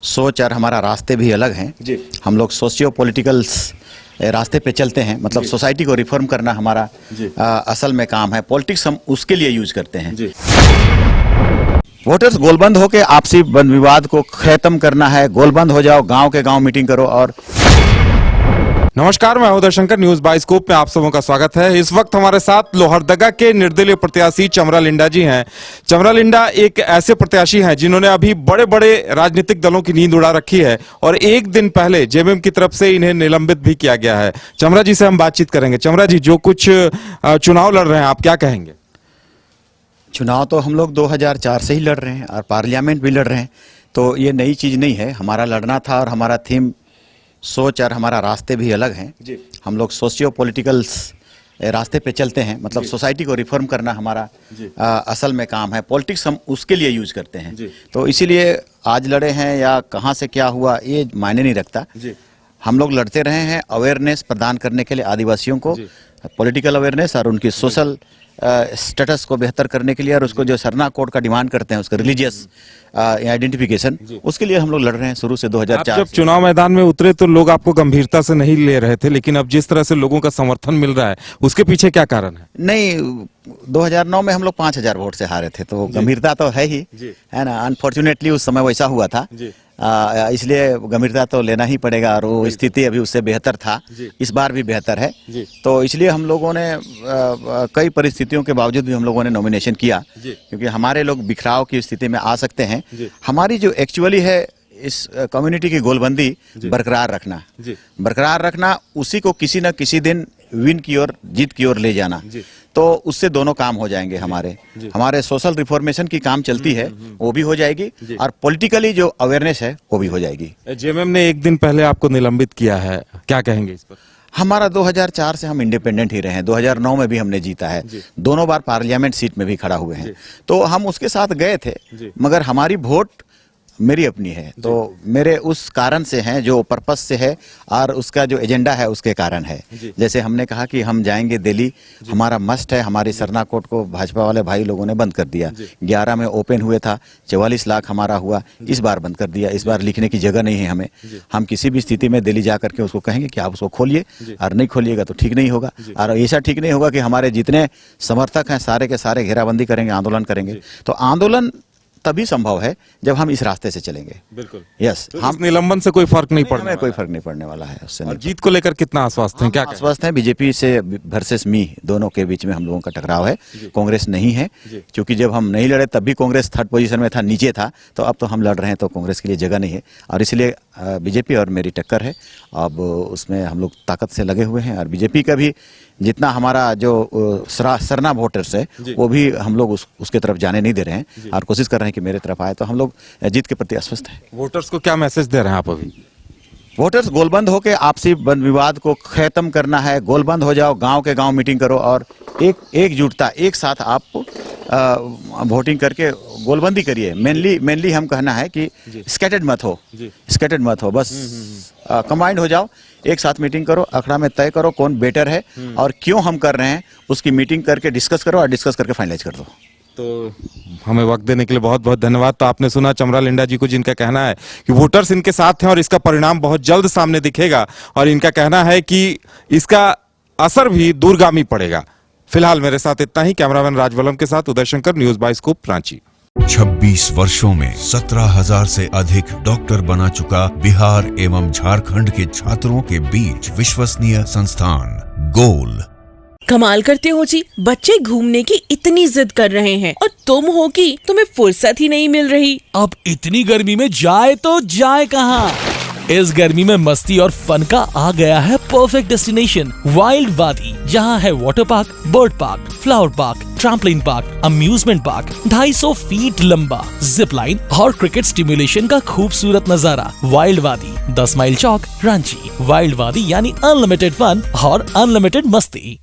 सोच और हमारा रास्ते भी अलग हैं जी। हम लोग सोशियो पॉलिटिकल रास्ते पे चलते हैं, मतलब सोसाइटी को रिफॉर्म करना हमारा असल में काम है। पॉलिटिक्स हम उसके लिए यूज करते हैं जी। वोटर्स गोलबंद होके आपसी विवाद को खत्म करना है। गोलबंद हो जाओ, गांव के गांव मीटिंग करो। और नमस्कार, मैं उदय शंकर, न्यूज बाइस्कोप में आप सबों का स्वागत है। इस वक्त हमारे साथ लोहरदगा के निर्दलीय प्रत्याशी चमरा लिंडा जी हैं। चमरा लिंडा एक ऐसे प्रत्याशी हैं जिन्होंने अभी बड़े बड़े राजनीतिक दलों की नींद उड़ा रखी है और एक दिन पहले जेएमएम की तरफ से इन्हें निलंबित भी किया गया है। चमरा जी से हम बातचीत करेंगे। चमरा जी, जो कुछ चुनाव लड़ रहे हैं, आप क्या कहेंगे? चुनाव तो हम लोग 2004 से ही लड़ रहे हैं और पार्लियामेंट भी लड़ रहे हैं, तो ये नई चीज नहीं है। हमारा लड़ना था और हमारा थीम, सोच और हमारा रास्ते भी अलग हैं जी। हम लोग सोशियो पॉलिटिकल रास्ते पे चलते हैं, मतलब सोसाइटी को रिफॉर्म करना हमारा असल में काम है। पॉलिटिक्स हम उसके लिए यूज करते हैं, तो इसीलिए आज लड़े हैं या कहाँ से क्या हुआ ये मायने नहीं रखता। हम लोग लड़ते रहे हैं अवेयरनेस प्रदान करने के लिए, आदिवासियों को पॉलिटिकल अवेयरनेस और उनकी सोशल स्टेटस को बेहतर करने के लिए, और उसको जो सरना कोड का डिमांड करते हैं, उसका रिलीजियस आइडेंटिफिकेशन, उसके लिए हम लोग लड़ रहे हैं शुरू से 2004। जब चुनाव मैदान में उतरे तो लोग आपको गंभीरता से नहीं ले रहे थे, लेकिन अब जिस तरह से लोगों का समर्थन मिल रहा है, उसके पीछे क्या कारण है? नहीं, 2009 में हम लोग 5000 वोट से हारे थे, तो गंभीरता तो है ही, है ना। अनफॉर्चुनेटली उस समय वैसा हुआ था, इसलिए गंभीरता तो लेना ही पड़ेगा। और वो स्थिति अभी उससे बेहतर था, इस बार भी बेहतर है, तो इसलिए हम लोगों ने कई परिस्थितियों के बावजूद भी हम लोगों ने नॉमिनेशन किया, क्योंकि हमारे लोग बिखराव की स्थिति में आ सकते हैं। हमारी जो एक्चुअली है इस कम्युनिटी की गोलबंदी बरकरार रखना, उसी को किसी न किसी दिन विन की ओर, जीत की ओर ले जाना, तो उससे दोनों काम हो जाएंगे। हमारे सोशल रिफॉर्मेशन की काम चलती है, वो भी हो जाएगी, और पॉलिटिकली जो अवेयरनेस है वो भी हो जाएगी। जेएमएम ने एक दिन पहले आपको निलंबित किया है, क्या कहेंगे इस पर? हमारा 2004 से हम इंडिपेंडेंट ही रहे हैं, 2009 में भी हमने जीता है, दोनों बार पार्लियामेंट सीट में भी खड़ा हुए हैं, तो हम उसके साथ गए थे, मगर हमारी वोट मेरी अपनी है, तो मेरे उस कारण से हैं, जो पर्पस से है और उसका जो एजेंडा है उसके कारण है। जैसे हमने कहा कि हम जाएंगे दिल्ली, हमारा मस्ट है। हमारी सरना कोर्ट को भाजपा वाले भाई लोगों ने बंद कर दिया। 11 में ओपन हुए था, 44 लाख हमारा हुआ, इस बार बंद कर दिया। इस बार लिखने की जगह नहीं है हमें। हम किसी भी स्थिति में दिल्ली जा करके उसको कहेंगे कि आप उसको खोलिए, और नहीं खोलिएगा तो ठीक नहीं होगा। और ऐसा ठीक नहीं होगा कि हमारे जितने समर्थक हैं सारे के सारे घेराबंदी करेंगे, आंदोलन करेंगे। तो आंदोलन तभी संभव है जब हम इस रास्ते से चलेंगे। बिल्कुल, यस। तो हम निलंबन से कोई फर्क नहीं पड़ने, हमें कोई फर्क नहीं पड़ने वाला है उससे। और जीत को लेकर कितना आश्वस्त हैं? क्या आश्वस्त हैं? बीजेपी से वर्सेस मी, दोनों के बीच में हम लोगों का टकराव है, कांग्रेस नहीं है। क्योंकि जब हम नहीं लड़े तब भी कांग्रेस थर्ड पोजीशन में था, नीचे था, तो अब तो हम लड़ रहे हैं तो कांग्रेस के लिए जगह नहीं है, और इसलिए बीजेपी और मेरी टक्कर है। अब उसमें हम लोग ताकत से लगे हुए हैं, और बीजेपी का भी जितना हमारा जो सरना वोटर्स है वो भी हम लोग उसके तरफ जाने नहीं दे रहे हैं, और कोशिश कर रहे हैं कि मेरे तरफ आए, तो हम लोग जीत के प्रति आश्वस्त हैं। वोटर्स को क्या मैसेज दे रहे हैं आप अभी? वोटर्स गोलबंद होके आपसी विवाद को खत्म करना है। गोलबंद हो जाओ, गांव के गांव मीटिंग करो, और एकजुटता, एक साथ आप वोटिंग करके गोलबंदी करिए। मेनली हम कहना है कि स्कैटर्ड मत हो, बस कंबाइंड हो जाओ, एक साथ मीटिंग करो, अखड़ा में तय करो कौन बेटर है और क्यों हम कर रहे हैं, उसकी मीटिंग करके डिस्कस करो, और डिस्कस करके फाइनलाइज कर दो। तो हमें वक्त देने के लिए बहुत बहुत धन्यवाद। तो आपने सुना चमरा लिंडा जी को, जिनका कहना है कि वोटर्स इनके साथ हैं और इसका परिणाम बहुत जल्द सामने दिखेगा, और इनका कहना है कि इसका असर भी दूरगामी पड़ेगा। फिलहाल मेरे साथ इतना ही। कैमरामैन राजवलम के साथ उदय शंकर, न्यूज बाइस्कोप, रांची। 26 वर्षों में 17,000 से अधिक डॉक्टर बना चुका बिहार एवं झारखंड के छात्रों के बीच विश्वसनीय संस्थान गोल। कमाल करते हो जी, बच्चे घूमने की इतनी जिद कर रहे हैं और तुम हो कि तुम्हें फुर्सत ही नहीं मिल रही। अब इतनी गर्मी में जाए तो जाए कहाँ? इस गर्मी में मस्ती और फन का आ गया है परफेक्ट डेस्टिनेशन, वाइल्ड वादी, जहाँ है water park, bird park, flower park, trampoline park, amusement park, 250 feet लंबा, जिप लाइन और क्रिकेट स्टिमुलेशन का खूबसूरत नजारा। वाइल्ड वादी, 10 माइल चौक, रांची। वाइल्ड वादी यानी अनलिमिटेड फन और अनलिमिटेड मस्ती।